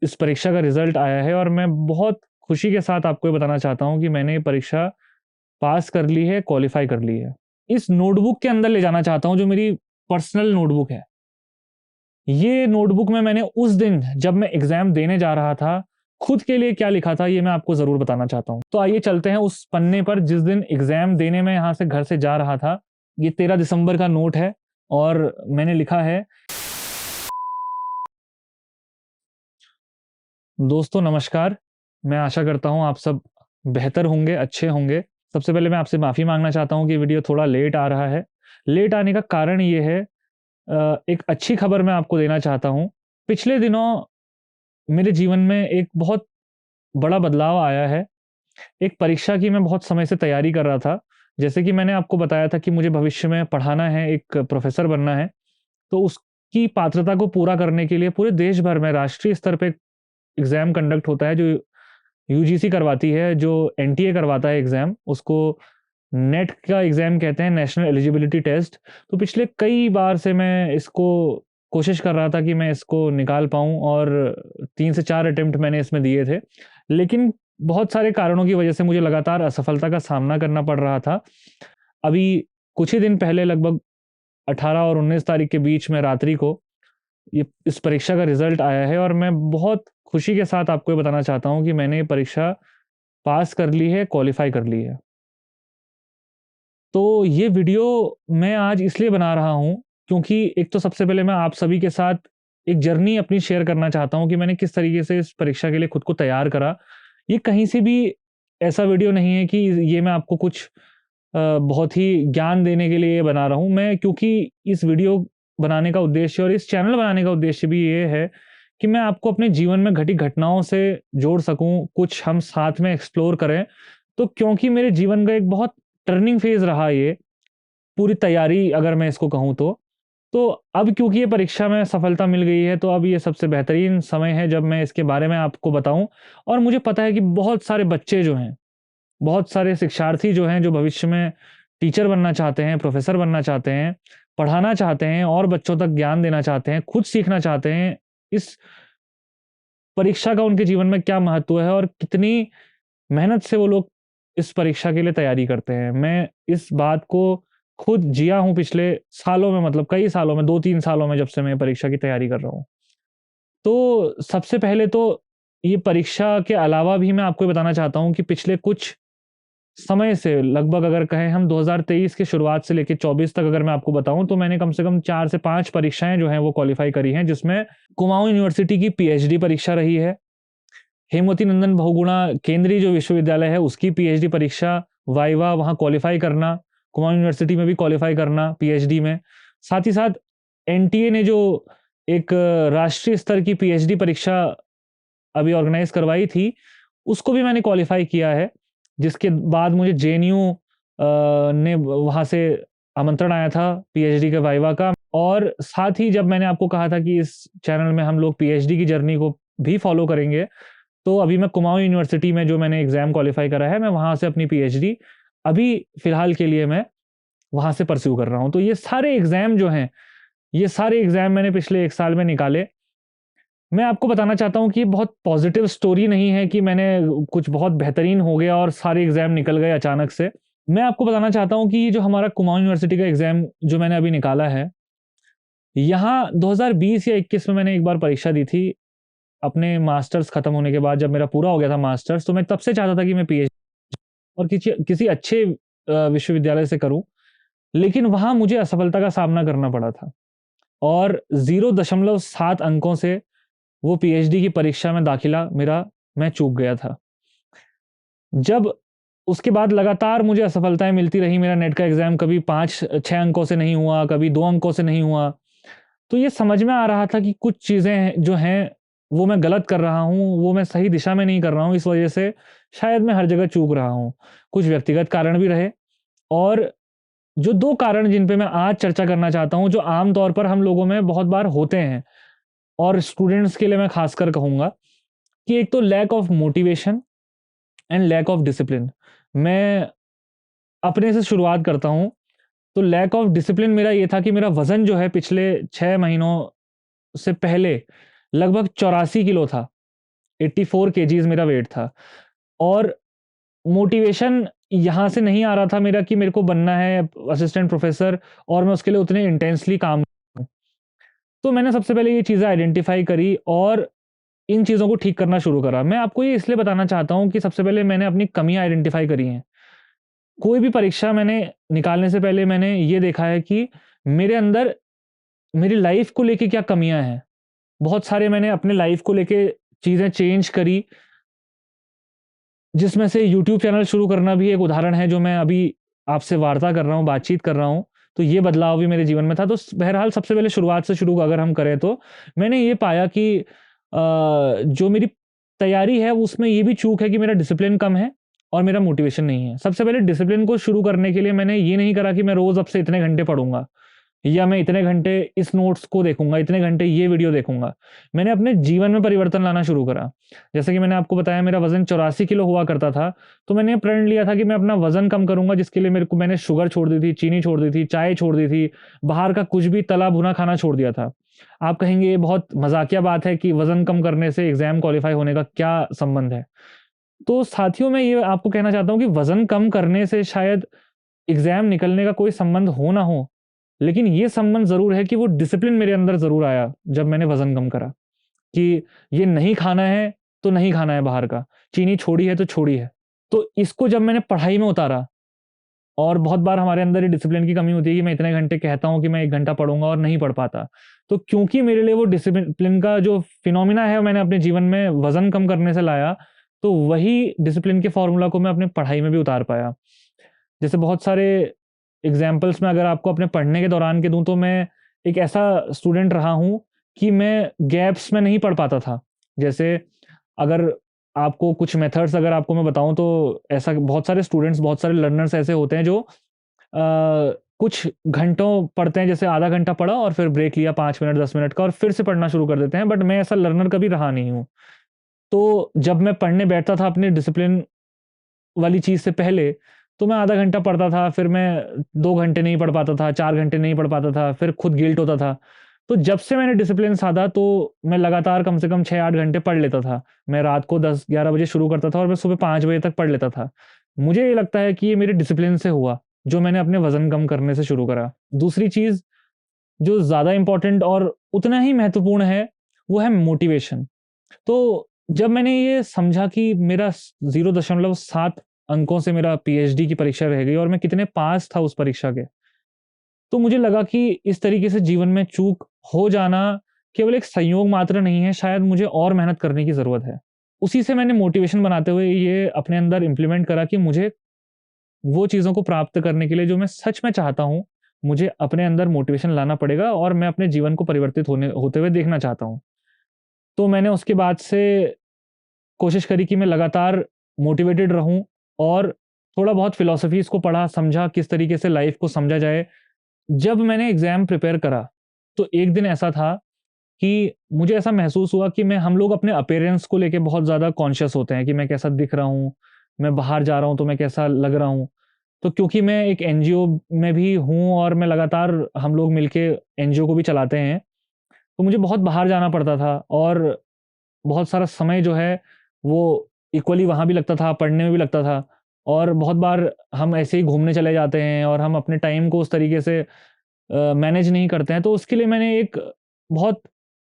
इस परीक्षा का रिज़ल्ट आया है और मैं बहुत खुशी के साथ आपको ये बताना चाहता हूँ कि मैंने ये परीक्षा पास कर ली है, क्वालीफ़ाई कर ली है। इस नोटबुक के अंदर ले जाना चाहता हूँ जो मेरी पर्सनल नोटबुक है। ये नोटबुक में मैंने उस दिन जब मैं एग्ज़ाम देने जा रहा था, खुद के लिए क्या लिखा था ये मैं आपको ज़रूर बताना चाहता हूँ। तो आइए चलते हैं उस पन्ने पर जिस दिन एग्ज़ाम देने मैं यहाँ से घर से जा रहा था। ये 13 दिसंबर का नोट है और मैंने लिखा है, दोस्तों नमस्कार। मैं आशा करता हूँ आप सब बेहतर होंगे, अच्छे होंगे। सबसे पहले मैं आपसे माफ़ी माँगना चाहता हूँ कि वीडियो थोड़ा लेट आ रहा है। लेट आने का कारण ये है, एक अच्छी खबर मैं आपको देना चाहता हूँ। पिछले दिनों मेरे जीवन में एक बहुत बड़ा बदलाव आया है। एक परीक्षा की मैं बहुत समय से तैयारी कर रहा था। जैसे कि मैंने आपको बताया था कि मुझे भविष्य में पढ़ाना है, एक प्रोफ़ेसर बनना है। तो उसकी पात्रता को पूरा करने के लिए पूरे देश भर में राष्ट्रीय स्तर पे एग्ज़ाम कंडक्ट होता है जो यूजीसी करवाती है, जो एनटीए करवाता है एग्ज़ाम, उसको नेट का एग्ज़ाम कहते हैं, नेशनल एलिजिबिलिटी टेस्ट। तो पिछले कई बार से मैं इसको कोशिश कर रहा था कि मैं इसको निकाल पाऊँ और 3 से 4 अटेम्प्ट मैंने इसमें दिए थे। लेकिन बहुत सारे कारणों की वजह से मुझे लगातार असफलता का सामना करना पड़ रहा था। अभी कुछ ही दिन पहले लगभग 18 और 19 तारीख के बीच में रात्रि को ये इस परीक्षा का रिज़ल्ट आया है और मैं बहुत खुशी के साथ आपको ये बताना चाहता हूँ कि मैंने ये परीक्षा पास कर ली है, क्वालीफ़ाई कर ली है। तो ये वीडियो मैं आज इसलिए बना रहा हूँ, क्योंकि एक तो सबसे पहले मैं आप सभी के साथ एक जर्नी अपनी शेयर करना चाहता हूँ कि मैंने किस तरीके से इस परीक्षा के लिए खुद को तैयार करा। ये कहीं से भी ऐसा वीडियो नहीं है कि ये मैं आपको कुछ बहुत ही ज्ञान देने के लिए बना रहा हूँ। मैं क्योंकि इस वीडियो बनाने का उद्देश्य और इस चैनल बनाने का उद्देश्य भी ये है कि मैं आपको अपने जीवन में घटी घटनाओं से जोड़ सकूँ, कुछ हम साथ में एक्सप्लोर करें। तो क्योंकि मेरे जीवन का एक बहुत टर्निंग फ़ेज़ रहा ये, पूरी तैयारी अगर मैं इसको कहूँ तो। तो अब क्योंकि ये परीक्षा में सफलता मिल गई है, तो अब ये सबसे बेहतरीन समय है जब मैं इसके बारे में आपको बताऊँ। और मुझे पता है कि बहुत सारे बच्चे जो हैं, बहुत सारे शिक्षार्थी जो हैं, जो भविष्य में टीचर बनना चाहते हैं, प्रोफ़ेसर बनना चाहते हैं, पढ़ाना चाहते हैं और बच्चों तक ज्ञान देना चाहते हैं, खुद सीखना चाहते हैं, इस परीक्षा का उनके जीवन में क्या महत्व है और कितनी मेहनत से वो लोग इस परीक्षा के लिए तैयारी करते हैं। मैं इस बात को खुद जिया हूँ पिछले सालों में, मतलब कई सालों में, 2-3 सालों में जब से मैं परीक्षा की तैयारी कर रहा हूँ। तो सबसे पहले तो ये परीक्षा के अलावा भी मैं आपको ये बताना चाहता हूँ कि पिछले कुछ समय से लगभग अगर कहें हम 2023 की शुरुआत से लेके 24 तक अगर मैं आपको बताऊँ तो मैंने कम से कम 4 से 5 परीक्षाएँ जो हैं वो क्वालीफ़ाई करी हैं, जिसमें कुमाऊँ यूनिवर्सिटी की पीएचडी परीक्षा रही है। हेमवती नंदन बहुगुणा केंद्रीय जो विश्वविद्यालय है उसकी पीएचडी परीक्षा, वाइवा वहाँ क्वालीफ़ाई करना, कुमाऊँ यूनिवर्सिटी में भी क्वालीफ़ाई करना पीएचडी में। साथ ही साथ एनटीए ने जो एक राष्ट्रीय स्तर की पीएचडी परीक्षा अभी ऑर्गेनाइज़ करवाई थी, उसको भी मैंने क्वालीफ़ाई किया है। जिसके बाद मुझे जेएनयू ने वहाँ से आमंत्रण आया था पीएचडी के वाइवा का। और साथ ही जब मैंने आपको कहा था कि इस चैनल में हम लोग पीएचडी की जर्नी को भी फ़ॉलो करेंगे, तो अभी मैं कुमाऊँ यूनिवर्सिटी में जो मैंने एग्ज़ाम क्वालीफ़ाई करा है, मैं वहाँ से अपनी पीएचडी अभी फ़िलहाल के लिए मैं वहाँ से परस्यू कर रहा हूँ। तो ये सारे एग्ज़ाम जो हैं, ये सारे एग्ज़ाम मैंने पिछले 1 साल में निकाले। मैं आपको बताना चाहता हूँ कि ये बहुत पॉज़िटिव स्टोरी नहीं है कि मैंने कुछ बहुत बेहतरीन हो गया और सारे एग्ज़ाम निकल गए अचानक से। मैं आपको बताना चाहता हूँ कि ये जो हमारा कुमाऊँ यूनिवर्सिटी का एग्ज़ाम जो मैंने अभी निकाला है, यहाँ 2020 या 21 में मैंने एक बार परीक्षा दी थी। अपने मास्टर्स खत्म होने के बाद जब मेरा पूरा हो गया था मास्टर्स, तो मैं तब से चाहता था कि मैं पीएच और किसी किसी अच्छे विश्वविद्यालय से करूँ। लेकिन वहाँ मुझे असफलता का सामना करना पड़ा था और 0.7 अंकों से वो पीएचडी की परीक्षा में दाखिला मैं चूक गया था। जब उसके बाद लगातार मुझे असफलताएँ मिलती रही, मेरा नेट का एग्ज़ाम कभी 5-6 अंकों से नहीं हुआ, कभी 2 अंकों से नहीं हुआ। तो ये समझ में आ रहा था कि कुछ चीज़ें जो हैं, वो मैं गलत कर रहा हूँ, वो मैं सही दिशा में नहीं कर रहा हूँ, इस वजह से शायद मैं हर जगह चूक रहा हूँ। कुछ व्यक्तिगत कारण भी रहे और जो 2 कारण जिन पे मैं आज चर्चा करना चाहता हूँ, जो आम तौर पर हम लोगों में बहुत बार होते हैं और स्टूडेंट्स के लिए मैं खासकर कहूँगा कि एक तो lack of motivation and lack of discipline. मैं अपने से शुरुआत करता हूँ, तो लैक ऑफ डिसिप्लिन मेरा ये था कि मेरा वज़न जो है पिछले 6 महीनों से पहले लगभग 84 किलो था। 84 केजीज़ मेरा वेट था और मोटिवेशन यहाँ से नहीं आ रहा था मेरा कि मेरे को बनना है असिस्टेंट प्रोफ़ेसर और मैं उसके लिए उतने इंटेंसली काम करूँ। तो मैंने सबसे पहले ये चीज़ें आइडेंटिफ़ाई करी और इन चीज़ों को ठीक करना शुरू करा। मैं आपको ये इसलिए बताना चाहता हूँ कि सबसे पहले मैंने अपनी कमियाँ आइडेंटिफ़ाई करी हैं। कोई भी परीक्षा मैंने निकालने से पहले मैंने ये देखा है कि मेरे अंदर मेरी लाइफ़ को लेके क्या कमियाँ हैं। बहुत सारे मैंने अपने लाइफ़ को लेके चीज़ें चेंज करी, जिसमें से यूट्यूब चैनल शुरू करना भी एक उदाहरण है, जो मैं अभी आपसे वार्ता कर रहा हूँ, बातचीत कर रहा हूँ। तो ये बदलाव भी मेरे जीवन में था। तो बहरहाल सबसे पहले शुरुआत से शुरू अगर हम करें तो मैंने ये पाया कि जो मेरी तैयारी है उसमें ये भी चूक है कि मेरा डिसिप्लिन कम है और मेरा मोटिवेशन नहीं है। सबसे पहले डिसिप्लिन को शुरू करने के लिए मैंने ये नहीं करा कि मैं रोज़ अब से इतने घंटे पढ़ूँगा या मैं इतने घंटे इस नोट्स को देखूँगा, इतने घंटे ये वीडियो देखूँगा। मैंने अपने जीवन में परिवर्तन लाना शुरू करा। जैसे कि मैंने आपको बताया मेरा वज़न 84 किलो हुआ करता था, तो मैंने प्रण लिया था कि मैं अपना वज़न कम करूँगा, जिसके लिए मैंने शुगर छोड़ दी थी, चीनी छोड़ दी थी, चाय छोड़ दी थी, बाहर का कुछ भी तला-भुना खाना छोड़ दिया था। आप कहेंगे ये बहुत मज़ाकिया बात है कि वज़न कम करने से एग्ज़ाम क्वालीफाई होने का क्या संबंध है? तो साथियों, मैं ये आपको कहना चाहता हूँ कि वज़न कम करने से शायद एग्ज़ाम निकलने का कोई संबंध हो ना हो, लेकिन ये संबंध ज़रूर है कि वो डिसिप्लिन मेरे अंदर ज़रूर आया जब मैंने वज़न कम करा, कि ये नहीं खाना है, तो नहीं खाना है बाहर का, चीनी छोड़ी है तो छोड़ी है। तो इसको जब मैंने पढ़ाई में उतारा और बहुत बार हमारे अंदर ये डिसिप्लिन की कमी होती है कि मैं इतने घंटे कहता हूँ कि मैं 1 घंटा पढ़ूँगा और नहीं पढ़ पाता। तो क्योंकि मेरे लिए वो डिसिप्लिन का जो फिनोमिना है मैंने अपने जीवन में वज़न कम करने से लाया, तो वही डिसिप्लिन के फ़ॉर्मूला को मैं अपनी पढ़ाई में भी उतार पाया। जैसे बहुत सारे एग्ज़ाम्पल्स मैं अगर आपको अपने पढ़ने के दौरान के दूँ, तो मैं एक ऐसा स्टूडेंट रहा हूँ कि मैं गैप्स में नहीं पढ़ पाता था। जैसे अगर आपको कुछ मेथड्स अगर आपको मैं बताऊँ, तो ऐसा बहुत सारे स्टूडेंट्स, बहुत सारे लर्नर्स ऐसे होते हैं जो कुछ घंटों पढ़ते हैं, जैसे आधा घंटा पढ़ा और फिर ब्रेक लिया 5 मिनट 10 मिनट का और फिर से पढ़ना शुरू कर देते हैं, बट मैं ऐसा लर्नर कभी रहा नहीं हूँ। तो जब मैं पढ़ने बैठता था अपने डिसिप्लिन वाली चीज़ से पहले, तो मैं आधा घंटा पढ़ता था, फिर मैं 2 घंटे नहीं पढ़ पाता था, 4 घंटे नहीं पढ़ पाता था, फिर खुद गिल्ट होता था। तो जब से मैंने डिसिप्लिन साधा, तो मैं लगातार कम से कम 6-8 घंटे पढ़ लेता था। मैं रात को 10-11 बजे शुरू करता था और मैं सुबह 5 बजे तक पढ़ लेता था। मुझे ये लगता है कि ये मेरे डिसिप्लिन से हुआ, जो मैंने अपने वज़न कम करने से शुरू करा। दूसरी चीज़ जो ज़्यादा इम्पोर्टेंट और उतना ही महत्वपूर्ण है, वो है मोटिवेशन। तो जब मैंने ये समझा कि मेरा 0.7 अंकों से मेरा पीएचडी की परीक्षा रह गई और मैं कितने पास था उस परीक्षा के, तो मुझे लगा कि इस तरीके से जीवन में चूक हो जाना केवल एक संयोग मात्र नहीं है, शायद मुझे और मेहनत करने की ज़रूरत है। उसी से मैंने मोटिवेशन बनाते हुए ये अपने अंदर इम्प्लीमेंट करा कि मुझे वो चीज़ों को प्राप्त करने के लिए जो मैं सच में चाहता हूँ, मुझे अपने अंदर मोटिवेशन लाना पड़ेगा और मैं अपने जीवन को परिवर्तित होते हुए देखना चाहता हूँ। तो मैंने उसके बाद से कोशिश करी कि मैं लगातार मोटिवेटेड रहूँ और थोड़ा बहुत फ़िलॉसफ़ीज़ को पढ़ा, समझा किस तरीके से लाइफ़ को समझा जाए। जब मैंने एग्ज़ाम प्रिपेयर करा, तो एक दिन ऐसा था कि मुझे ऐसा महसूस हुआ कि हम लोग अपने अपीयरेंस को लेके बहुत ज़्यादा कॉन्शियस होते हैं कि मैं कैसा दिख रहा हूँ, मैं बाहर जा रहा हूँ तो मैं कैसा लग रहा हूँ। तो क्योंकि मैं एक एनजीओ में भी हूँ और मैं लगातार हम लोग मिलके एनजीओ को भी चलाते हैं, तो मुझे बहुत बाहर जाना पड़ता था और बहुत सारा समय जो है वो इक्वली वहाँ भी लगता था, पढ़ने में भी लगता था और बहुत बार हम ऐसे ही घूमने चले जाते हैं और हम अपने टाइम को उस तरीके से मैनेज नहीं करते हैं। तो उसके लिए मैंने एक बहुत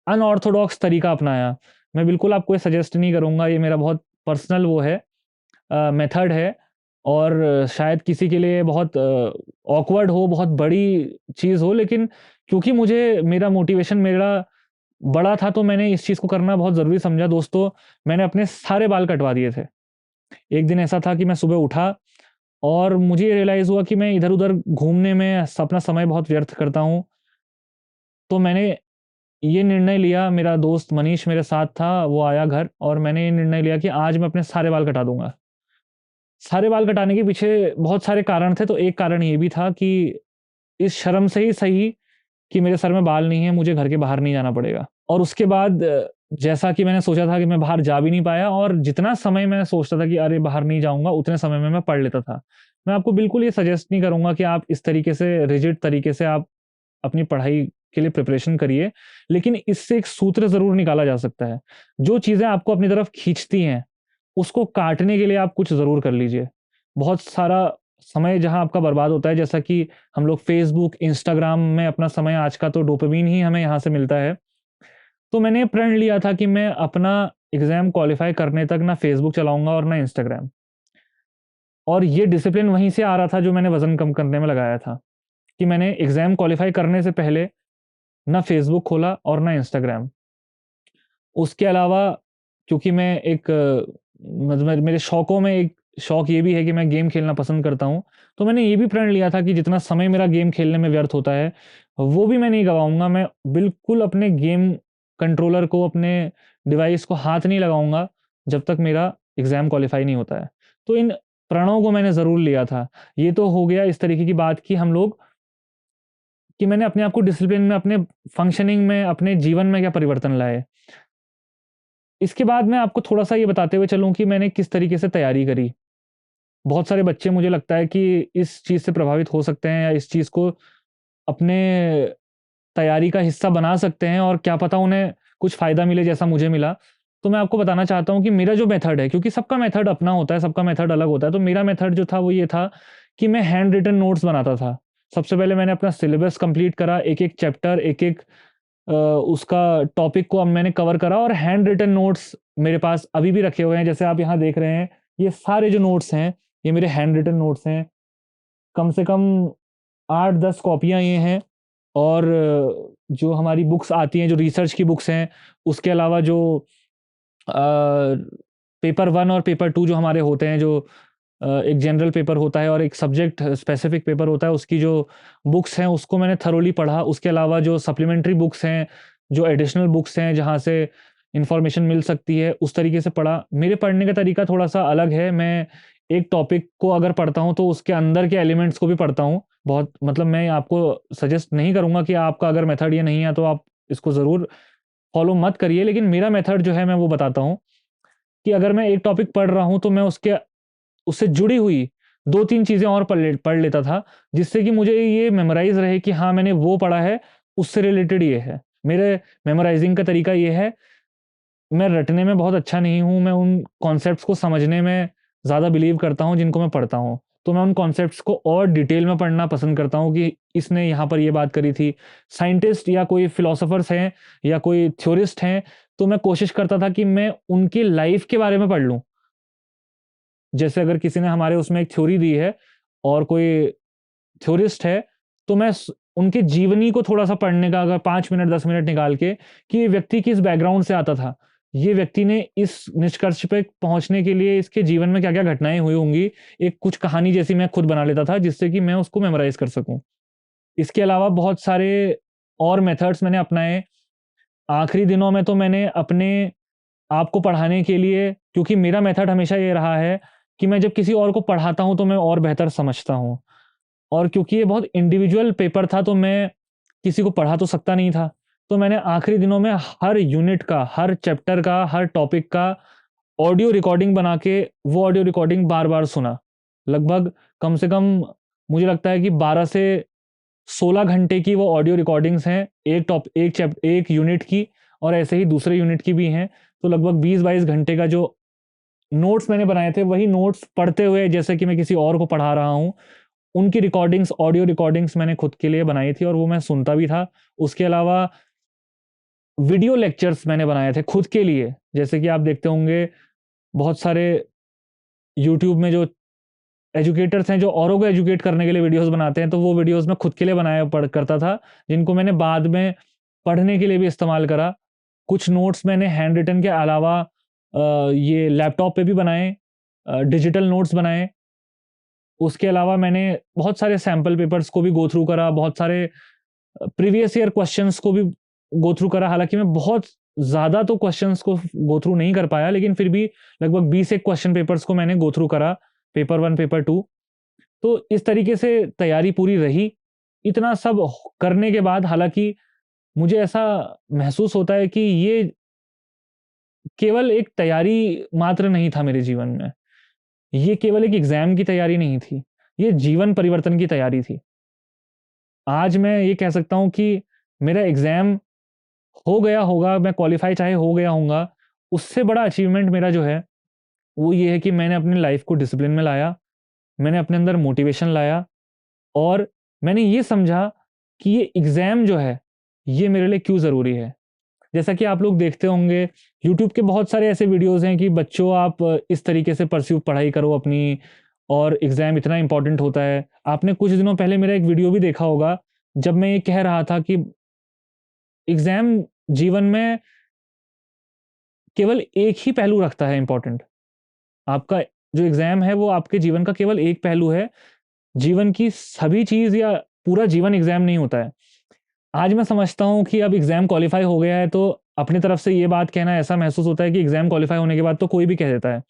अनऑर्थोडॉक्स तरीका अपनाया। मैं बिल्कुल आपको ये सजेस्ट नहीं करूँगा, ये मेरा बहुत पर्सनल वो है मेथड है और शायद किसी के लिए बहुत ऑकवर्ड हो, बहुत बड़ी चीज़ हो, लेकिन क्योंकि मुझे मेरा मोटिवेशन मेरा बड़ा था, तो मैंने इस चीज़ को करना बहुत ज़रूरी समझा। दोस्तों, मैंने अपने सारे बाल कटवा दिए थे। एक दिन ऐसा था कि मैं सुबह उठा और मुझे ये रियलाइज़ हुआ कि मैं इधर-उधर घूमने में अपना समय बहुत व्यर्थ करता हूँ। तो मैंने ये निर्णय लिया, मेरा दोस्त मनीष मेरे साथ था, वो आया घर और मैंने ये निर्णय लिया कि आज मैं अपने सारे बाल कटा दूँगा। सारे बाल कटाने के पीछे बहुत सारे कारण थे, तो एक कारण ये भी था कि इस शर्म से ही सही कि मेरे सर में बाल नहीं है, मुझे घर के बाहर नहीं जाना पड़ेगा। और उसके बाद जैसा कि मैंने सोचा था कि मैं बाहर जा भी नहीं पाया और जितना समय मैं सोचता था कि अरे बाहर नहीं जाऊँगा, उतने समय में मैं पढ़ लेता था। मैं आपको बिल्कुल ये सजेस्ट नहीं करूँगा कि आप इस तरीके से रिजिड तरीके से आप अपनी पढ़ाई के लिए प्रिपरेशन करिए, लेकिन इससे एक सूत्र ज़रूर निकाला जा सकता है। जो चीज़ें आपको अपनी तरफ खींचती हैं, उसको काटने के लिए आप कुछ ज़रूर कर लीजिए। बहुत सारा समय जहाँ आपका बर्बाद होता है, जैसा कि हम लोग फ़ेसबुक, इंस्टाग्राम में अपना समय आज का तो डोपामाइन ही हमें यहाँ से मिलता है। तो मैंने प्रण लिया था कि मैं अपना एग्ज़ाम क्वालीफ़ाई करने तक ना फ़ेसबुक चलाऊँगा और ना इंस्टाग्राम। और ये डिसिप्लिन वहीं से आ रहा था जो मैंने वज़न कम करने में लगाया था, कि मैंने एग्ज़ाम क्वालीफ़ाई करने से पहले ना फ़ेसबुक खोला और ना इंस्टाग्राम। उसके अलावा क्योंकि मैं एक मतलब मेरे शौकों में एक शौक ये भी है कि मैं गेम खेलना पसंद करता हूँ, तो मैंने ये भी प्रण लिया था कि जितना समय मेरा गेम खेलने में व्यर्थ होता है, वो भी मैं नहीं गँवाऊँगा। मैं बिल्कुल अपने गेम कंट्रोलर को, अपने डिवाइस को हाथ नहीं लगाऊँगा, जब तक मेरा एग्ज़ाम क्वालीफ़ाई नहीं होता है। तो इन प्रणों को मैंने ज़रूर लिया था। ये तो हो गया इस तरीके की बात कि हम लोग कि मैंने अपने आप को डिसिप्लिन में, अपने फंक्शनिंग में, अपने जीवन में क्या परिवर्तन लाए। इसके बाद मैं आपको थोड़ा-सा ये बताते हुए चलूँ कि मैंने किस तरीके से तैयारी करी। बहुत सारे बच्चे मुझे लगता है कि इस चीज़ से प्रभावित हो सकते हैं या इस चीज़ को अपने तैयारी का हिस्सा बना सकते हैं और क्या पता उन्हें कुछ फ़ायदा मिले जैसा मुझे मिला। तो मैं आपको बताना चाहता हूँ कि मेरा जो मेथड है, क्योंकि सबका मेथड अपना होता है, सबका मेथड अलग होता है। तो मेरा मेथड जो था वो ये था कि मैं हैंड रिटन नोट्स बनाता था। सबसे पहले मैंने अपना सिलेबस कंप्लीट करा, एक-एक चैप्टर, एक-एक उसका टॉपिक को अब मैंने कवर करा और हैंड रिटन नोट्स मेरे पास अभी भी रखे हुए हैं। जैसे आप यहाँ देख रहे हैं, ये सारे जो नोट्स हैं, ये मेरे हैंड रिटन नोट्स हैं। कम से कम 8-10 कॉपियाँ ये हैं और जो हमारी बुक्स आती हैं, जो रिसर्च की बुक्स हैं, उसके अलावा जो पेपर 1 और पेपर 2 जो हमारे होते हैं, जो एक जनरल पेपर होता है और एक सब्जेक्ट स्पेसिफिक पेपर होता है, उसकी जो बुक्स हैं, उसको मैंने थोरोली पढ़ा। उसके अलावा जो सप्लीमेंट्री बुक्स हैं, जो एडिशनल बुक्स हैं, जहाँ से इन्फॉर्मेशन मिल सकती है, उस तरीके से पढ़ा। मेरे पढ़ने का तरीका थोड़ा-सा अलग है। मैं एक टॉपिक को अगर पढ़ता हूँ, तो उसके अंदर के एलिमेंट्स को भी पढ़ता हूँ। बहुत मतलब मैं आपको सजेस्ट नहीं करूँगा कि आपका अगर मेथड ये नहीं है, तो आप इसको ज़रूर फ़ॉलो मत करिए। लेकिन मेरा मेथड जो है, मैं वो बताता हूँ कि अगर मैं एक टॉपिक पढ़ रहा हूँ, तो मैं उससे जुड़ी हुई 2-3 चीज़ें और पढ़ लेता था, जिससे कि मुझे ये मेमोराइज़ रहे कि हाँ, मैंने वो पढ़ा है, उससे रिलेटेड ये है। मेरे मेमोराइज़िंग का तरीका ये है, मैं रटने में बहुत अच्छा नहीं हूँ, मैं उन कॉन्सेप्ट्स को समझने में ज़्यादा बिलीव करता हूँ, जिनको मैं पढ़ता हूँ। तो मैं उन कॉन्सेप्ट्स को और डिटेल में पढ़ना पसंद करता हूँ कि इसने यहाँ पर ये बात करी थी। साइंटिस्ट या कोई फिलोसोफर्स हैं या कोई थ्योरिस्ट हैं, तो मैं कोशिश करता था कि मैं उनकी लाइफ़ के बारे में पढ़ लूँ। जैसे अगर किसी ने हमारे उसमें एक थ्योरी दी है और कोई थ्योरिस्ट है, तो मैं स उनकी जीवनी को थोड़ा-सा पढ़ने का अगर 5 मिनट 10 मिनट निकाल के कि ये व्यक्ति किस बैकग्राउंड से आता था। ये व्यक्ति ने इस निष्कर्ष पे पहुँचने के लिए इसके जीवन में क्या-क्या घटनाएँ हुई होंगी, एक कुछ कहानी जैसी मैं खुद बना लेता था जिससे कि मैं उसको मेमोराइज़ कर सकूँ। इसके अलावा बहुत सारे और मेथड्स मैंने अपनाए। आखिरी दिनों में तो मैंने अपने आप को पढ़ाने के लिए, क्योंकि मेरा मेथड हमेशा ये रहा है कि मैं जब किसी और को पढ़ाता हूँ, तो मैं और बेहतर समझता हूँ। और क्योंकि ये बहुत इंडिविजुअल पेपर था, तो मैं किसी को पढ़ा तो सकता नहीं था। तो मैंने आखिरी दिनों में हर यूनिट का, हर चैप्टर का, हर टॉपिक का ऑडियो रिकॉर्डिंग बना के वो ऑडियो रिकॉर्डिंग बार-बार सुना। लगभग कम से कम मुझे लगता है कि 12 से 16 घंटे की वो ऑडियो रिकॉर्डिंग्स हैं, एक यूनिट की और ऐसे ही दूसरे यूनिट की भी हैं। तो लगभग 20-22 घंटे का जो नोट्स मैंने बनाए थे, वही नोट्स पढ़ते हुए जैसे कि मैं किसी और को पढ़ा रहा हूँ, उनकी रिकॉर्डिंग्स, ऑडियो रिकॉर्डिंग्स मैंने खुद के लिए बनाई थी और वो मैं सुनता भी था। उसके अलावा वीडियो लेक्चर्स मैंने बनाए थे खुद के लिए। जैसे कि आप देखते होंगे बहुत सारे यूट्यूब में जो एजुकेटर्स हैं, जो औरों को एजुकेट करने के लिए वीडियोज़ बनाते हैं, तो वो वीडियोज़ मैं खुद के लिए बनाया पढ़ करता था, जिनको मैंने बाद में पढ़ने के लिए भी इस्तेमाल करा। कुछ नोट्स मैंने हैंड रिटन के अलावा ये लैपटॉप पे भी बनाए, डिजिटल नोट्स बनाए। उसके अलावा मैंने बहुत सारे सैंपल पेपर्स को भी गो थ्रू करा, बहुत सारे प्रीवियस ईयर क्वेश्चंस को भी गो थ्रू करा। हालाँकि मैं बहुत ज़्यादा तो क्वेश्चंस को गो थ्रू नहीं कर पाया, लेकिन फिर भी लगभग 20 एक क्वेश्चन पेपर्स को मैंने गो थ्रू करा, पेपर 1, पेपर 2। तो इस तरीके से तैयारी पूरी रही। इतना सब करने के बाद हालाँकि मुझे ऐसा महसूस होता है कि ये केवल एक तैयारी मात्र नहीं था मेरे जीवन में। ये केवल एक एग्ज़ाम की तैयारी नहीं थी, ये जीवन परिवर्तन की तैयारी थी। आज मैं ये कह सकता हूँ कि मेरा एग्ज़ाम हो गया होगा, मैं क्वालीफ़ाई चाहे हो गया होऊँगा, उससे बड़ा अचीवमेंट मेरा जो है, वो ये है कि मैंने अपनी लाइफ़ को डिसिप्लिन में लाया, मैंने अपने अंदर मोटिवेशन लाया और मैंने ये समझा कि ये एग्ज़ाम जो है, ये मेरे लिए क्यों ज़रूरी है। जैसा कि आप लोग देखते होंगे, यूट्यूब के बहुत सारे ऐसे वीडियोज़ हैं कि बच्चों आप इस तरीके से परस्यू पढ़ाई करो अपनी और एग्ज़ाम इतना इम्पोर्टेंट होता है। आपने कुछ दिनों पहले मेरा एक वीडियो भी देखा होगा, जब मैं ये कह रहा था कि एग्ज़ाम जीवन में केवल एक ही पहलू रखता है इम्पोर्टेंट। आपका जो एग्ज़ाम है वो आपके जीवन का केवल एक पहलू है। जीवन की सभी चीज़ या पूरा जीवन एग्ज़ाम नहीं होता है। आज मैं समझता हूँ कि अब एग्ज़ाम क्वालीफ़ाई हो गया है तो अपनी तरफ से ये बात कहना ऐसा महसूस होता है कि एग्ज़ाम क्वालीफ़ाई होने के बाद तो कोई भी कह देता है।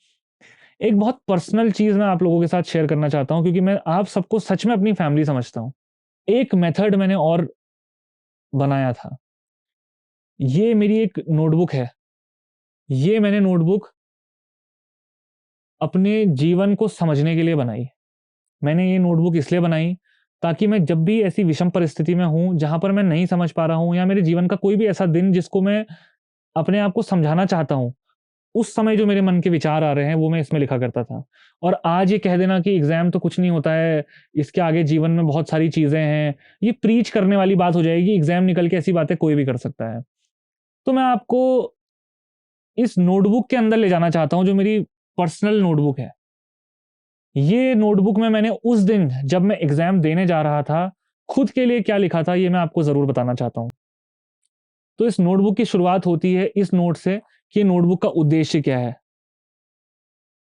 एक बहुत पर्सनल चीज़ मैं आप लोगों के साथ शेयर करना चाहता हूँ क्योंकि मैं आप सबको सच में अपनी फैमिली समझता हूँ। एक मेथड मैंने और बनाया था। ये मेरी एक नोटबुक है। ये मैंने नोटबुक अपने जीवन को समझने के लिए बनाई। मैंने ये नोटबुक इसलिए बनाई ताकि मैं जब भी ऐसी विषम परिस्थिति में हूँ, जहाँ पर मैं नहीं समझ पा रहा हूँ या मेरे जीवन का कोई भी ऐसा दिन जिसको मैं अपने आप को समझाना चाहता हूँ, उस समय जो मेरे मन के विचार आ रहे हैं, वो मैं इसमें लिखा करता था। और आज ये कह देना कि एग्ज़ाम तो कुछ नहीं होता है, इसके आगे जीवन में बहुत सारी चीज़ें हैं, ये प्रीच करने वाली बात हो जाएगी, एग्ज़ाम निकल के ऐसी बातें कोई भी कर सकता है। तो मैं आपको इस नोटबुक के अंदर ले जाना चाहता हूँ, जो मेरी पर्सनल नोटबुक है। ये नोटबुक में मैंने उस दिन जब मैं एग्ज़ाम देने जा रहा था, खुद के लिए क्या लिखा था, ये मैं आपको ज़रूर बताना चाहता हूँ। तो इस नोटबुक की शुरुआत होती है इस नोट से कि नोटबुक का उद्देश्य क्या है।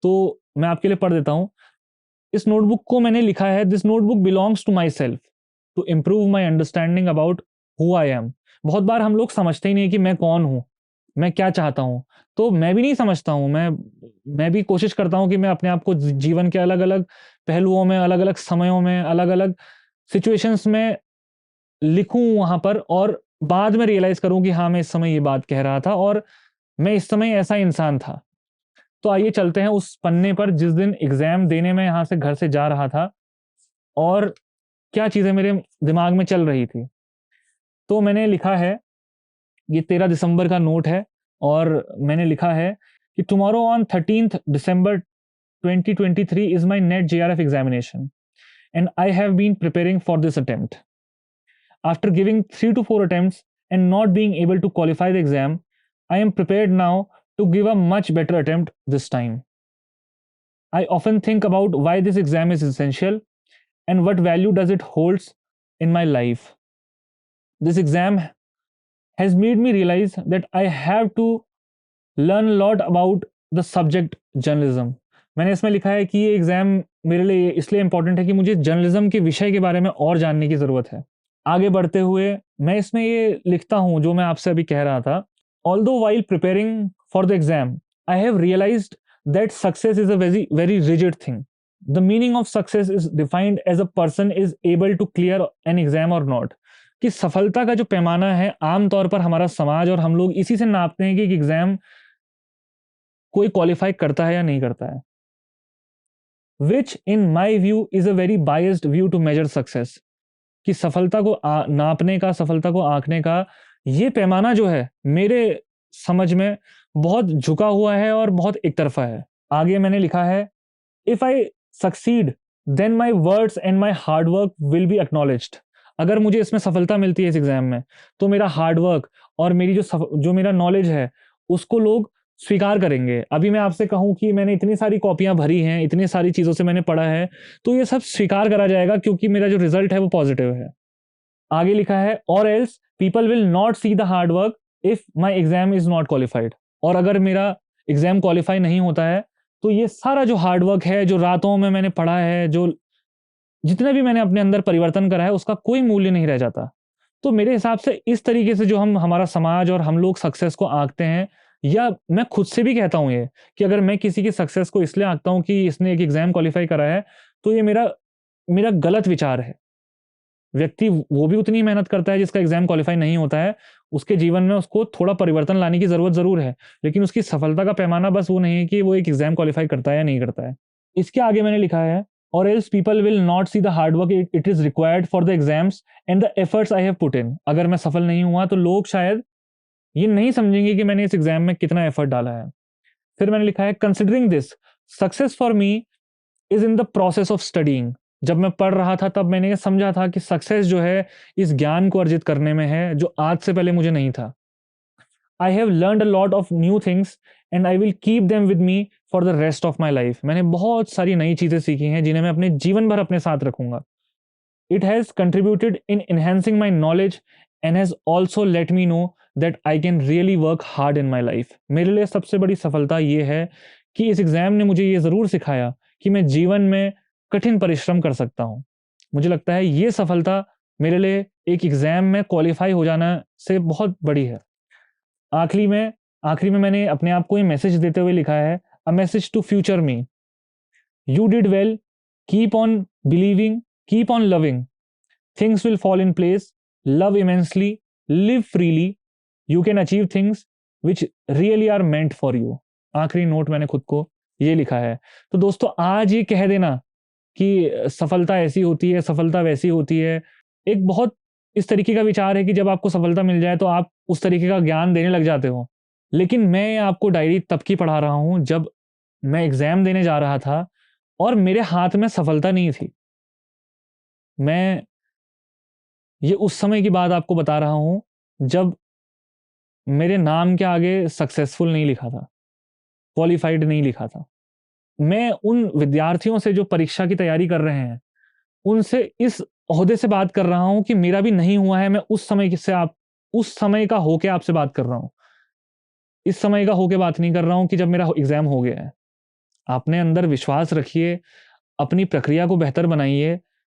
तो मैं आपके लिए पढ़ देता हूँ। इस नोटबुक को मैंने लिखा है, this notebook belongs to myself to improve my understanding about who I am. बहुत बार हम लोग समझते ही नहीं कि मैं कौन हूँ, मैं क्या चाहता हूँ। तो मैं भी नहीं समझता हूँ, मैं भी कोशिश करता हूँ कि मैं अपने आप को जीवन के अलग-अलग पहलुओं में, अलग-अलग समयों में, अलग-अलग सिचुएशंस में लिखूँ वहाँ पर और बाद में रियलाइज़ करूँ कि हाँ, मैं इस समय ये बात कह रहा था और मैं इस समय ऐसा इंसान था। तो आइए चलते हैं उस पन्ने पर जिस दिन एग्ज़ाम देने मैं यहाँ से घर से जा रहा था और क्या चीज़ें मेरे दिमाग में चल रही थी। तो मैंने लिखा है, ये 13 दिसंबर का नोट है और मैंने लिखा है कि tomorrow on 13th December 2023 is my NET JRF examination and I have been preparing for this attempt. After giving 3 to 4 attempts and not being able to qualify the exam, I am prepared now to give a much better attempt this time. I often think about why this exam is essential and what value does it holds in my life. This exam has made me realize that I have to learn a lot about the subject journalism. मैंने इसमें लिखा है कि ये exam मेरे लिए इसलिए important है कि मुझे जर्नलिज़्म के विषय के बारे में और जानने की ज़रूरत है। आगे बढ़ते हुए मैं इसमें ये लिखता हूँ जो मैं आपसे अभी कह रहा था। Although while preparing for the exam, I have realized that success is a very rigid thing. The meaning of success is defined as a person is able to clear an exam or not. कि सफलता का जो पैमाना है आम तौर पर हमारा समाज और हम लोग इसी से नापते हैं कि एक एग्ज़ाम कोई क्वालीफाई करता है या नहीं करता है। Which in my view is a very biased view to measure success. कि सफलता को नापने का, सफलता को आँकने का ये पैमाना जो है, मेरे समझ में बहुत झुका हुआ है और बहुत एक तरफ़ा है। आगे मैंने लिखा है, if I succeed then my words and my hard work will be acknowledged. अगर मुझे इसमें सफलता मिलती है इस एग्ज़ाम में, तो मेरा हार्ड वर्क और मेरी जो मेरा नॉलेज है, उसको लोग स्वीकार करेंगे। अभी मैं आपसे कहूँ कि मैंने इतनी सारी कॉपियाँ भरी हैं, इतनी सारी चीज़ों से मैंने पढ़ा है, तो ये सब स्वीकार करा जाएगा क्योंकि मेरा जो रिज़ल्ट है वो पॉज़िटिव है। आगे लिखा है, और else people will not see the hard work if my exam is not qualified. और अगर मेरा एग्ज़ाम क्वालिफाई नहीं होता है, तो ये सारा जो हार्ड वर्क है, जो रातों में मैंने पढ़ा है, जो जितना भी मैंने अपने अंदर परिवर्तन करा है, उसका कोई मूल्य नहीं रह जाता। तो मेरे हिसाब से इस तरीके से जो हमारा समाज और हम लोग सक्सेस को आँकते हैं, या मैं खुद से भी कहता हूँ ये, कि अगर मैं किसी की सक्सेस को इसलिए आँकता हूँ कि इसने एक एग्ज़ाम क्वालिफाई करा है, तो ये मेरा मेरा गलत विचार है। व्यक्ति वो भी उतनी मेहनत करता है जिसका एग्ज़ाम क्वालिफाई नहीं होता है, उसके जीवन में उसको थोड़ा परिवर्तन लाने की ज़रूरत ज़रूर है, लेकिन उसकी सफलता का पैमाना बस वो नहीं है कि वो एक एग्ज़ाम क्वालिफाई करता है या नहीं करता है। इसके आगे मैंने लिखा है, or else people will not see the hard work it is required for the exams and the efforts I have put in. अगर मैं सफल नहीं हुआ तो लोग शायद ये नहीं समझेंगे कि मैंने इस एग्जाम में कितना एफर्ट डाला है। फिर मैंने लिखा है considering this success for me is in the process of studying. जब मैं पढ़ रहा था तब मैंने ये समझा था कि सक्सेस जो है इस ज्ञान को अर्जित करने में है जो आज से पहले मुझे नहीं था। I have learned a lot of new things and I will keep them with me for the rest of my life. मैंने बहुत सारी नई चीजें सीखी हैं जिन्हें मैं अपने जीवन भर अपने साथ रखूंगा। It has contributed in enhancing my knowledge and has also let me know that I can really work hard in my life. मेरे लिए सबसे बड़ी सफलता ये है कि इस एग्जाम ने मुझे ये जरूर सिखाया कि मैं जीवन में कठिन परिश्रम कर सकता हूँ। मुझे लगता है ये सफलता मेरे लिए एक एग्जाम में क्वालिफाई हो जाना से बहुत बड़ी है। आखिरी में मैंने अपने आप को ये मैसेज देते हुए लिखा है, a message to future me, you did well, keep on believing, keep on loving, things will fall in place, love immensely, live freely, you can achieve things which really are meant for you. आखिरी note मैंने खुद को ये लिखा है। तो दोस्तों आज ये कह देना कि सफलता ऐसी होती है, सफलता वैसी होती है, एक बहुत इस तरीके का विचार है कि जब आपको सफलता मिल जाए तो आप उस तरीके का ज्ञान देने लग जाते हो। लेकिन मैं आपको डायरी तब की पढ़ा रहा हूं जब मैं एग्जाम देने जा रहा था और मेरे हाथ में सफलता नहीं थी। मैं ये उस समय की बात आपको बता रहा हूं जब मेरे नाम के आगे सक्सेसफुल नहीं लिखा था, क्वालिफाइड नहीं लिखा था। मैं उन विद्यार्थियों से जो परीक्षा की तैयारी कर रहे हैं उनसे इस ओहदे से बात कर रहा हूं कि मेरा भी नहीं हुआ है। मैं उस समय का होके आपसे बात कर रहा हूं। इस समय का होके बात नहीं कर रहा हूं कि जब मेरा एग्जाम हो गया है। अपने अंदर विश्वास रखिए, अपनी प्रक्रिया को बेहतर बनाइए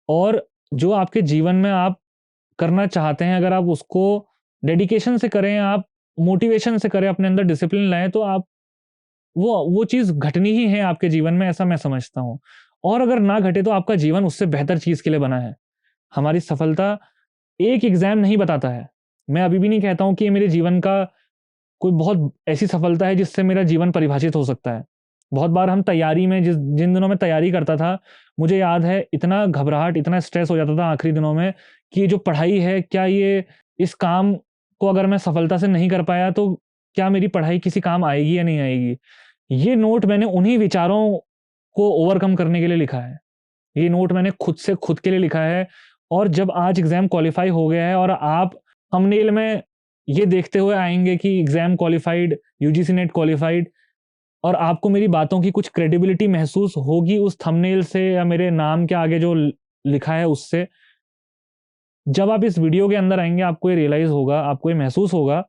और जो आपके जीवन में आप करना चाहते हैं अगर आप उसको डेडिकेशन से करें, आप मोटिवेशन से करें, अपने अंदर डिसिप्लिन लाएं तो आप वो चीज घटनी ही है आपके जीवन में, ऐसा मैं समझता हूं। और अगर ना घटे तो आपका जीवन उससे बेहतर चीज के लिए बना है। हमारी सफलता एक एग्जाम नहीं बताता है। मैं अभी भी नहीं कहता हूं कि ये मेरे जीवन का कोई बहुत ऐसी सफलता है जिससे मेरा जीवन परिभाषित हो सकता है। बहुत बार हम तैयारी में जिन दिनों में तैयारी करता था, मुझे याद है इतना घबराहट, इतना स्ट्रेस हो जाता था आखिरी दिनों में कि ये जो पढ़ाई है, क्या ये इस काम को अगर मैं सफलता से नहीं कर पाया तो क्या मेरी पढ़ाई किसी काम आएगी या नहीं आएगी। ये नोट मैंने उन्हीं विचारों को ओवरकम करने के लिए लिखा है। ये नोट मैंने खुद से खुद के लिए लिखा है। और जब आज एग्जाम क्वालिफाई हो गया है और आप थंबनेल में ये देखते हुए आएंगे कि exam qualified, UGC net qualified, और आपको मेरी बातों की कुछ क्रेडिबिलिटी महसूस होगी उस थंबनेल से या मेरे नाम के आगे जो लिखा है उससे। जब आप इस वीडियो के अंदर आएंगे आपको ये रियलाइज होगा, आपको ये महसूस होगा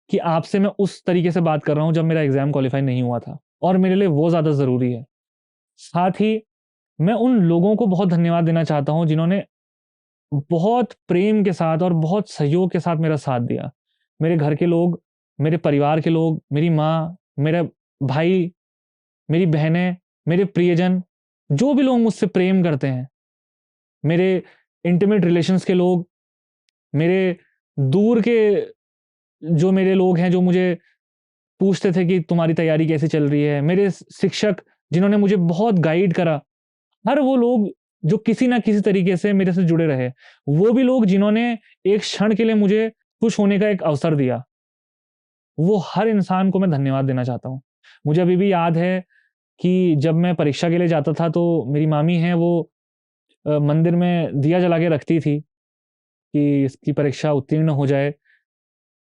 कि आपसे मैं उस तरीके से बात कर रहा हूं जब मेरा एग्जाम क्वालिफाई नहीं हुआ था और मेरे लिए वो ज्यादा जरूरी है। साथ ही मैं उन लोगों को बहुत धन्यवाद देना चाहता हूं जिन्होंने बहुत प्रेम के साथ और बहुत सहयोग के साथ मेरा साथ दिया। मेरे घर के लोग, मेरे परिवार के लोग, मेरी माँ, मेरा भाई, मेरी बहनें, मेरे प्रियजन, जो भी लोग मुझसे प्रेम करते हैं, मेरे इंटीमेट रिलेशंस के लोग, मेरे दूर के जो मेरे लोग हैं जो मुझे पूछते थे कि तुम्हारी तैयारी कैसी चल रही है, मेरे शिक्षक जिन्होंने मुझे बहुत गाइड करा, हर वो लोग जो किसी ना किसी तरीके से मेरे से जुड़े रहे, वो भी लोग जिन्होंने एक क्षण के लिए मुझे खुश होने का एक अवसर दिया, वो हर इंसान को मैं धन्यवाद देना चाहता हूँ। मुझे अभी भी याद है कि जब मैं परीक्षा के लिए जाता था तो मेरी मामी हैं वो मंदिर में दिया जला के रखती थी कि इसकी परीक्षा उत्तीर्ण हो जाए।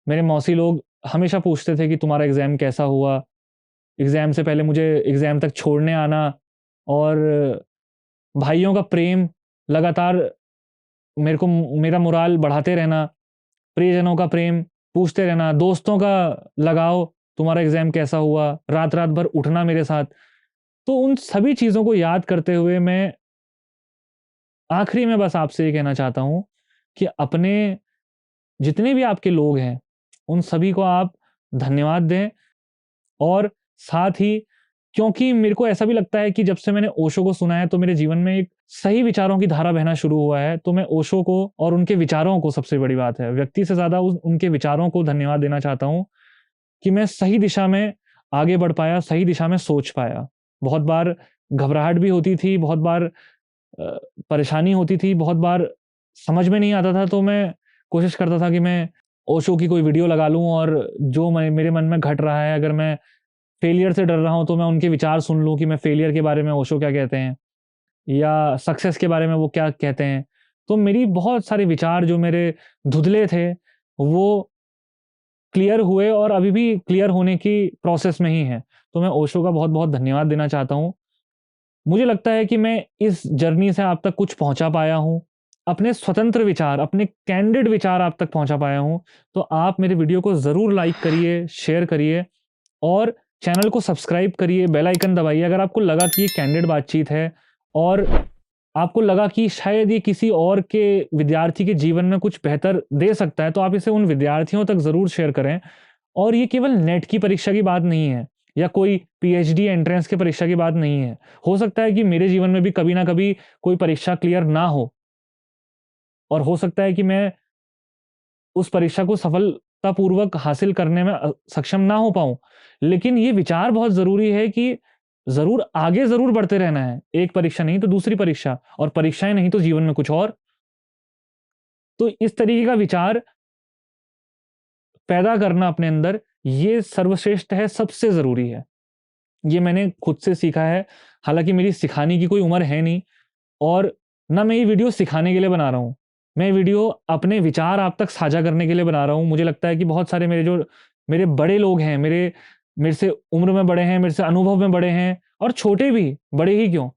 मेरे मौसी लोग हमेशा पूछते थे कि तुम्हारा एग्जाम कैसा हुआ। एग्जाम से पहले मुझे एग्जाम तक छोड़ने आना और भाइयों का प्रेम लगातार मेरे को मेरा मोराल बढ़ाते रहना, प्रियजनों का प्रेम पूछते रहना, दोस्तों का लगाव, तुम्हारा एग्जाम कैसा हुआ, रात रात भर उठना मेरे साथ। तो उन सभी चीजों को याद करते हुए मैं आखिरी में बस आपसे ये कहना चाहता हूं कि अपने जितने भी आपके लोग हैं उन सभी को आप धन्यवाद दें। और साथ ही क्योंकि मेरे को ऐसा भी लगता है कि जब से मैंने ओशो को सुना है तो मेरे जीवन में एक सही विचारों की धारा बहना शुरू हुआ है। तो मैं ओशो को और उनके विचारों को, सबसे बड़ी बात है, व्यक्ति से ज्यादा उनके विचारों को धन्यवाद देना चाहता हूं कि मैं सही दिशा में आगे बढ़ पाया, सही दिशा में सोच पाया। बहुत बार घबराहट भी होती थी, बहुत बार परेशानी होती थी, बहुत बार समझ में नहीं आता था, तो मैं कोशिश करता था कि मैं ओशो की कोई वीडियो लगा लूँ और जो मैं मेरे मन में घट रहा है, अगर मैं फेलियर से डर रहा हूँ, तो मैं उनके विचार सुन लूँ कि मैं फेलियर के बारे में ओशो क्या कहते हैं या सक्सेस के बारे में वो क्या कहते हैं। तो मेरी बहुत सारे विचार जो मेरे धुंधले थे, वो क्लियर हुए और अभी भी क्लियर होने की प्रोसेस में ही हैं। तो मैं ओशो का बहुत-बहुत धन्यवाद देना चाहता हूँ। मुझे लगता है कि मैं इस जर्नी से आप तक कुछ पहुँचा पाया हूँ। अपने स्वतंत्र विचार, अपने कैंडिड विचार आप तक पहुँचा पाया हूँ। तो आप मेरे वीडियो को ज़रूर लाइक करिए, शेयर करिए और चैनल को सब्सक्राइब करिए, बेल आइकन दबाइए। अगर आपको लगा कि ये कैंडिड बातचीत है और आपको लगा कि शायद ये किसी और के विद्यार्थी के जीवन में कुछ बेहतर दे सकता है, तो आप इसे उन विद्यार्थियों तक ज़रूर शेयर करें। और ये केवल नेट की परीक्षा की बात नहीं है या कोई पीएचडी एंट्रेंस की परीक्षा की बात नहीं है। हो सकता है कि मेरे जीवन में भी कभी ना कभी कोई परीक्षा क्लियर ना हो और हो सकता है कि मैं उस परीक्षा को सफलतापूर्वक हासिल करने में सक्षम ना हो पाऊँ। लेकिन ये विचार बहुत ज़रूरी है कि ज़रूर आगे ज़रूर बढ़ते रहना है। एक परीक्षा नहीं तो दूसरी परीक्षा और परीक्षाएँ नहीं तो जीवन में कुछ और। तो इस तरीके का विचार पैदा करना अपने अंदर, ये सर्वश्रेष्ठ है, सबसे ज़रूरी है। ये मैंने खुद से सीखा है। हालाँकि मेरी सिखाने की कोई उम्र है नहीं और ना मैं ये वीडियो सिखाने के लिए बना रहा हूँ। मैं वीडियो अपने विचार आप तक साझा करने के लिए बना रहा हूँ। मुझे लगता है कि बहुत सारे मेरे बड़े लोग हैं, मेरे से उम्र में बड़े हैं, मेरे से अनुभव में बड़े हैं और छोटे भी, बड़े ही क्यों,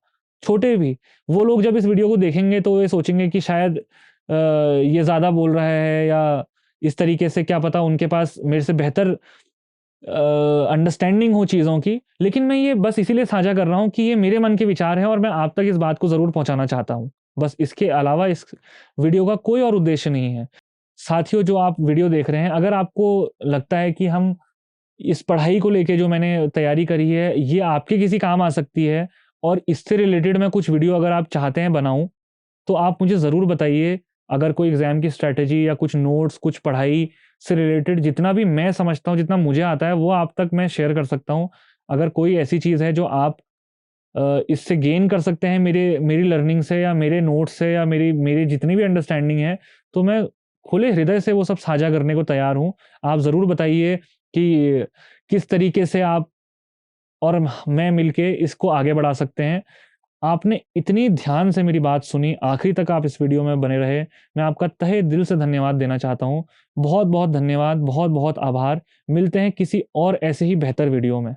छोटे भी। वो लोग जब इस वीडियो को देखेंगे तो ये सोचेंगे कि शायद ये ज़्यादा बोल रहा है या इस तरीके से क्या पता उनके पास मेरे से बेहतर अंडरस्टैंडिंग हो चीज़ों की। लेकिन मैं ये बस इसीलिए साझा कर रहा हूँ कि ये मेरे मन के विचार हैं और मैं आप तक इस बात को ज़रूर पहुँचाना चाहता हूँ। बस इसके अलावा इस वीडियो का कोई और उद्देश्य नहीं है। साथियों, जो आप वीडियो देख रहे हैं, अगर आपको लगता है कि हम इस पढ़ाई को लेके जो मैंने तैयारी करी है, ये आपके किसी काम आ सकती है और इससे रिलेटेड मैं कुछ वीडियो अगर आप चाहते हैं बनाऊँ, तो आप मुझे ज़रूर बताइए। अगर कोई एग्ज़ाम की स्ट्रैटेजी या कुछ नोट्स, कुछ पढ़ाई से रिलेटेड जितना भी मैं समझता हूँ, जितना मुझे आता है, वो आप तक मैं शेयर कर सकता हूँ। अगर कोई ऐसी चीज़ है जो आप इससे गेन कर सकते हैं मेरी लर्निंग से या मेरे नोट्स से या मेरी मेरी जितनी भी अंडरस्टैंडिंग है, तो मैं खुले हृदय से वो सब साझा करने को तैयार हूँ। आप ज़रूर बताइए कि किस तरीके से आप और मैं मिलके इसको आगे बढ़ा सकते हैं। आपने इतनी ध्यान से मेरी बात सुनी, आखिरी तक आप इस वीडियो में बने रहे। मैं आपका तहे दिल से धन्यवाद देना चाहता हूँ। बहुत-बहुत धन्यवाद, बहुत-बहुत आभार। मिलते हैं किसी और ऐसे ही बेहतर वीडियो में।